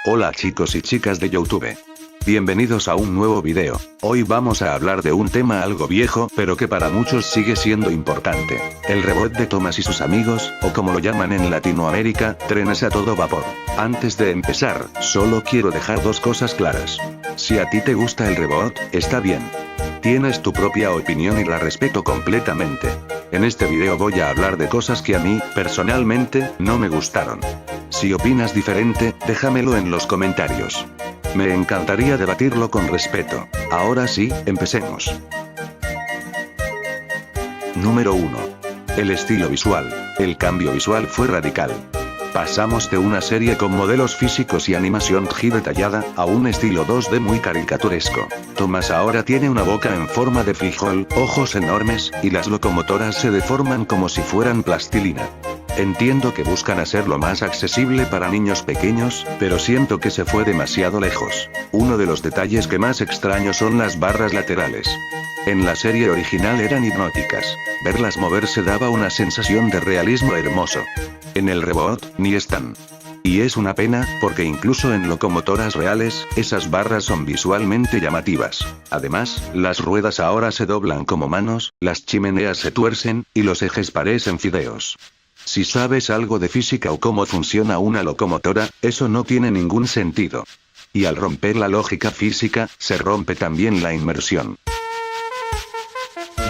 Hola chicos y chicas de YouTube. Bienvenidos a un nuevo video. Hoy vamos a hablar de un tema algo viejo, pero que para muchos sigue siendo importante. El reboot de Thomas y sus amigos, o como lo llaman en Latinoamérica, trenes a todo vapor. Antes de empezar, solo quiero dejar dos cosas claras. Si a ti te gusta el reboot, está bien. Tienes tu propia opinión y la respeto completamente. En este video voy a hablar de cosas que a mí, personalmente, no me gustaron. Si opinas diferente, déjamelo en los comentarios. Me encantaría debatirlo con respeto. Ahora sí, empecemos. Número 1. El estilo visual. El cambio visual fue radical. Pasamos de una serie con modelos físicos y animación detallada, a un estilo 2D muy caricaturesco. Thomas ahora tiene una boca en forma de frijol, ojos enormes, y las locomotoras se deforman como si fueran plastilina. Entiendo que buscan hacerlo más accesible para niños pequeños, pero siento que se fue demasiado lejos. Uno de los detalles que más extraño son las barras laterales. En la serie original eran hipnóticas. Verlas moverse daba una sensación de realismo hermoso. En el reboot, ni están. Y es una pena, porque incluso en locomotoras reales, esas barras son visualmente llamativas. Además, las ruedas ahora se doblan como manos, las chimeneas se tuercen, y los ejes parecen fideos. Si sabes algo de física o cómo funciona una locomotora, eso no tiene ningún sentido. Y al romper la lógica física, se rompe también la inmersión.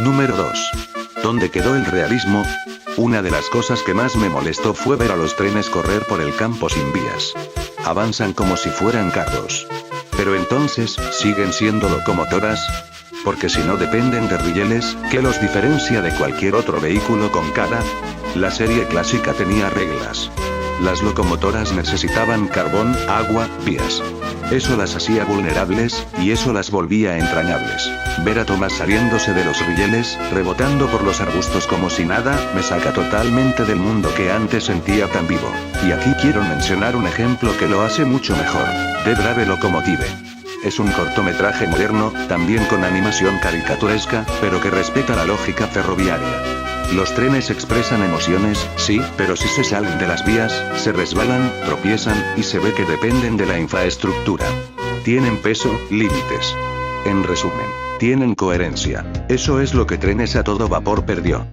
Número 2. ¿Dónde quedó el realismo? Una de las cosas que más me molestó fue ver a los trenes correr por el campo sin vías. Avanzan como si fueran carros. Pero entonces, ¿siguen siendo locomotoras? Porque si no dependen de rieles, ¿qué los diferencia de cualquier otro vehículo con cara? La serie clásica tenía reglas. Las locomotoras necesitaban carbón, agua, vías. Eso las hacía vulnerables, y eso las volvía entrañables. Ver a Thomas saliéndose de los rieles, rebotando por los arbustos como si nada, me saca totalmente del mundo que antes sentía tan vivo. Y aquí quiero mencionar un ejemplo que lo hace mucho mejor. The Brave Locomotive. Es un cortometraje moderno, también con animación caricaturesca, pero que respeta la lógica ferroviaria. Los trenes expresan emociones, sí, pero si se salen de las vías, se resbalan, tropiezan, y se ve que dependen de la infraestructura. Tienen peso, límites. En resumen, tienen coherencia. Eso es lo que Trenes a todo vapor perdió.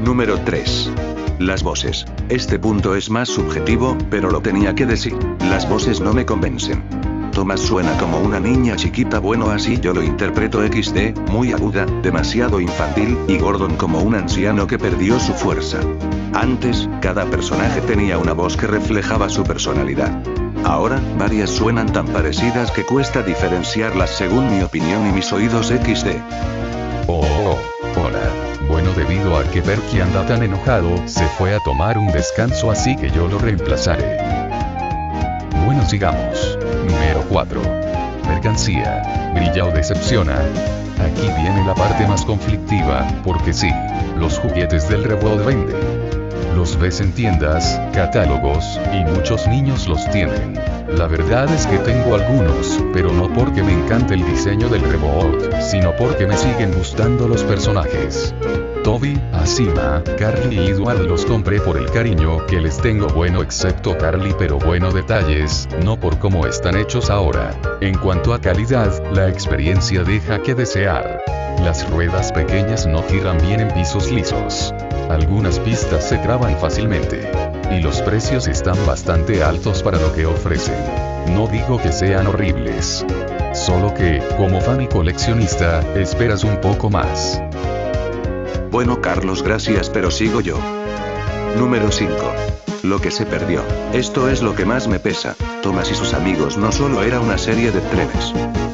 Número 3. Las voces. Este punto es más subjetivo, pero lo tenía que decir. Las voces no me convencen. Thomas suena como una niña chiquita, bueno, así yo lo interpreto XD, muy aguda, demasiado infantil, y Gordon como un anciano que perdió su fuerza. Antes, cada personaje tenía una voz que reflejaba su personalidad. Ahora, varias suenan tan parecidas que cuesta diferenciarlas según mi opinión y mis oídos XD. Hola. Bueno, debido a que Perky anda tan enojado, se fue a tomar un descanso, así que yo lo reemplazaré. Bueno, sigamos. Número 4. Mercancía. ¿Brilla o decepciona? Aquí viene la parte más conflictiva, porque sí, los juguetes del reboot venden. Los ves en tiendas, catálogos, y muchos niños los tienen. La verdad es que tengo algunos, pero no porque me encante el diseño del reboot, sino porque me siguen gustando los personajes. Toby, Asima, Carly y Edward los compré por el cariño que les tengo, bueno, excepto Carly, pero bueno, detalles, no por cómo están hechos ahora. En cuanto a calidad, la experiencia deja que desear. Las ruedas pequeñas no giran bien en pisos lisos. Algunas pistas se traban fácilmente. Y los precios están bastante altos para lo que ofrecen. No digo que sean horribles. Solo que, como fan y coleccionista, esperas un poco más. Bueno, Carlos, gracias, pero sigo yo. Número 5. Lo que se perdió. Esto es lo que más me pesa. Thomas y sus amigos no solo era una serie de trenes.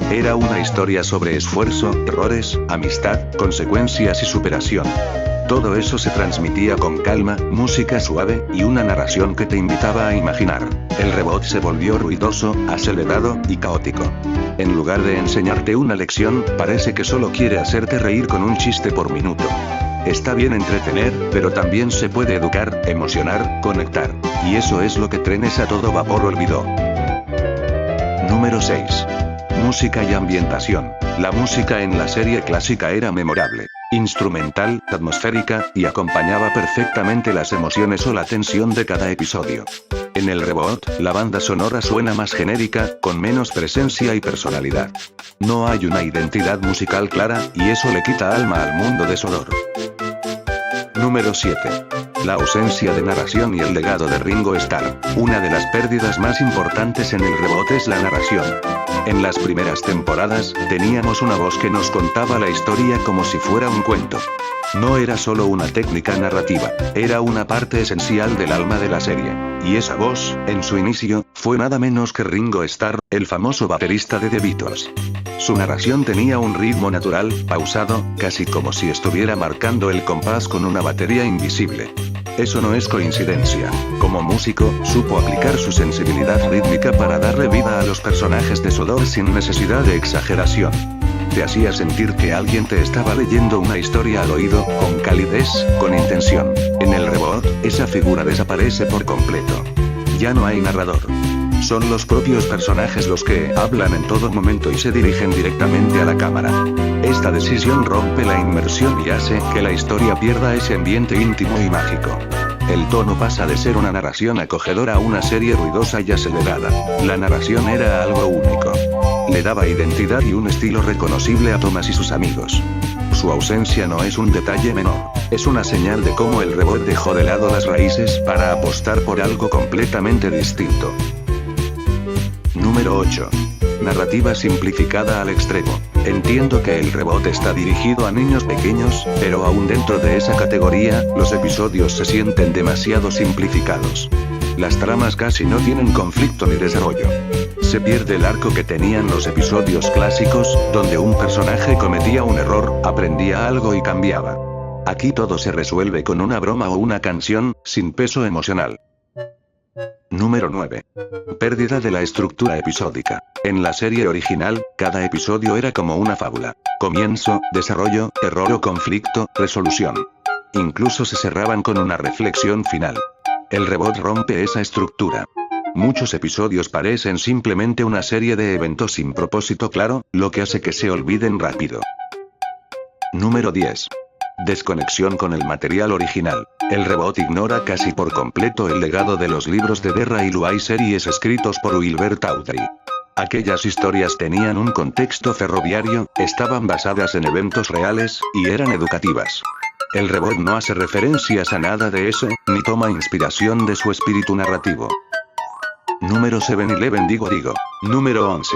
Era una historia sobre esfuerzo, errores, amistad, consecuencias y superación. Todo eso se transmitía con calma, música suave, y una narración que te invitaba a imaginar. El reboot se volvió ruidoso, acelerado, y caótico. En lugar de enseñarte una lección, parece que solo quiere hacerte reír con un chiste por minuto. Está bien entretener, pero también se puede educar, emocionar, conectar. Y eso es lo que Trenes a todo vapor olvidó. Número 6. Música y ambientación. La música en la serie clásica era memorable. Instrumental, atmosférica, y acompañaba perfectamente las emociones o la tensión de cada episodio. En el Reboot, la banda sonora suena más genérica, con menos presencia y personalidad. No hay una identidad musical clara, y eso le quita alma al mundo de Sodor. Número 7. La ausencia de narración y el legado de Ringo Starr. Una de las pérdidas más importantes en el Reboot es la narración. En las primeras temporadas, teníamos una voz que nos contaba la historia como si fuera un cuento. No era solo una técnica narrativa, era una parte esencial del alma de la serie. Y esa voz, en su inicio, fue nada menos que Ringo Starr, el famoso baterista de The Beatles. Su narración tenía un ritmo natural, pausado, casi como si estuviera marcando el compás con una batería invisible. Eso no es coincidencia. Como músico, supo aplicar su sensibilidad rítmica para darle vida a los personajes de Sodor sin necesidad de exageración. Te hacía sentir que alguien te estaba leyendo una historia al oído, con calidez, con intención. En el Reboot, esa figura desaparece por completo. Ya no hay narrador. Son los propios personajes los que hablan en todo momento y se dirigen directamente a la cámara. Esta decisión rompe la inmersión y hace que la historia pierda ese ambiente íntimo y mágico. El tono pasa de ser una narración acogedora a una serie ruidosa y acelerada. La narración era algo único. Le daba identidad y un estilo reconocible a Thomas y sus amigos. Su ausencia no es un detalle menor. Es una señal de cómo el Reboot dejó de lado las raíces para apostar por algo completamente distinto. Número 8. Narrativa simplificada al extremo. Entiendo que el Reboot está dirigido a niños pequeños, pero aún dentro de esa categoría, los episodios se sienten demasiado simplificados. Las tramas casi no tienen conflicto ni desarrollo. Se pierde el arco que tenían los episodios clásicos, donde un personaje cometía un error, aprendía algo y cambiaba. Aquí todo se resuelve con una broma o una canción, sin peso emocional. Número 9. Pérdida de la estructura episódica. En la serie original, cada episodio era como una fábula. Comienzo, desarrollo, error o conflicto, resolución. Incluso se cerraban con una reflexión final. El Reboot rompe esa estructura. Muchos episodios parecen simplemente una serie de eventos sin propósito claro, lo que hace que se olviden rápido. Número 10. Desconexión con el material original. El Reboot ignora casi por completo el legado de los libros de Berra y Lua y series escritos por Wilbert Awdry. Aquellas historias tenían un contexto ferroviario, estaban basadas en eventos reales, y eran educativas. El Reboot no hace referencias a nada de eso, ni toma inspiración de su espíritu narrativo. Número 7-Eleven digo. Número 11.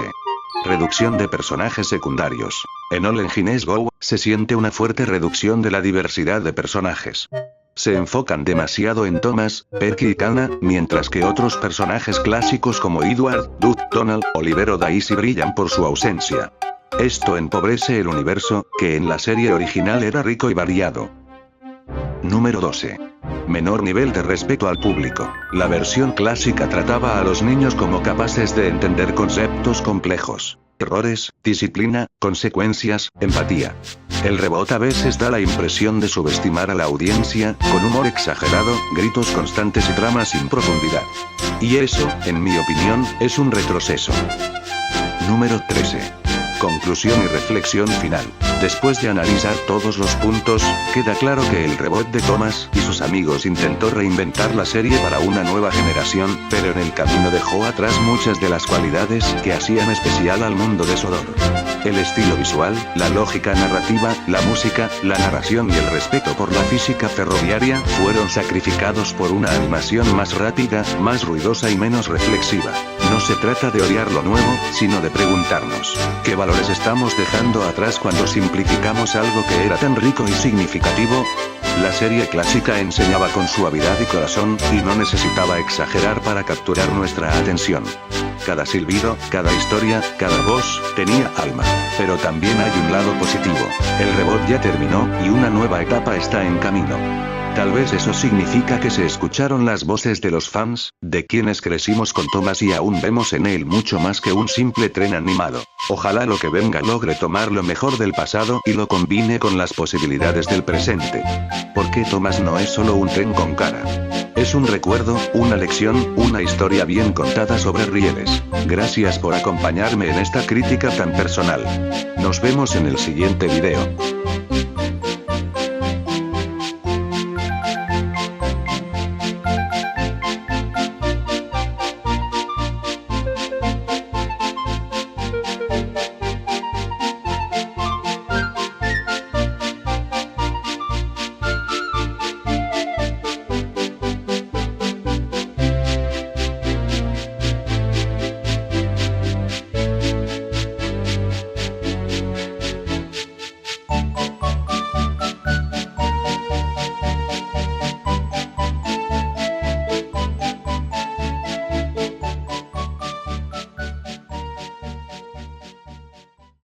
Reducción de personajes secundarios. En All Engines Go, se siente una fuerte reducción de la diversidad de personajes. Se enfocan demasiado en Thomas, Perky y Kana, mientras que otros personajes clásicos como Edward, Doug, Donald, Oliver o Daisy brillan por su ausencia. Esto empobrece el universo, que en la serie original era rico y variado. Número 12. Menor nivel de respeto al público. La versión clásica trataba a los niños como capaces de entender conceptos complejos. Errores, disciplina, consecuencias, empatía. El Reboot a veces da la impresión de subestimar a la audiencia, con humor exagerado, gritos constantes y tramas sin profundidad. Y eso, en mi opinión, es un retroceso. Número 13. Conclusión y reflexión final. Después de analizar todos los puntos, queda claro que el Reboot de Thomas y sus amigos intentó reinventar la serie para una nueva generación, pero en el camino dejó atrás muchas de las cualidades que hacían especial al mundo de Sodor. El estilo visual, la lógica narrativa, la música, la narración y el respeto por la física ferroviaria fueron sacrificados por una animación más rápida, más ruidosa y menos reflexiva. No se trata de odiar lo nuevo, sino de preguntarnos, ¿qué valores estamos dejando atrás cuando simplificamos algo que era tan rico y significativo? La serie clásica enseñaba con suavidad y corazón, y no necesitaba exagerar para capturar nuestra atención. Cada silbido, cada historia, cada voz, tenía alma. Pero también hay un lado positivo. El Reboot ya terminó, y una nueva etapa está en camino. Tal vez eso significa que se escucharon las voces de los fans, de quienes crecimos con Thomas y aún vemos en él mucho más que un simple tren animado. Ojalá lo que venga logre tomar lo mejor del pasado y lo combine con las posibilidades del presente. Porque Thomas no es solo un tren con cara. Es un recuerdo, una lección, una historia bien contada sobre rieles. Gracias por acompañarme en esta crítica tan personal. Nos vemos en el siguiente video.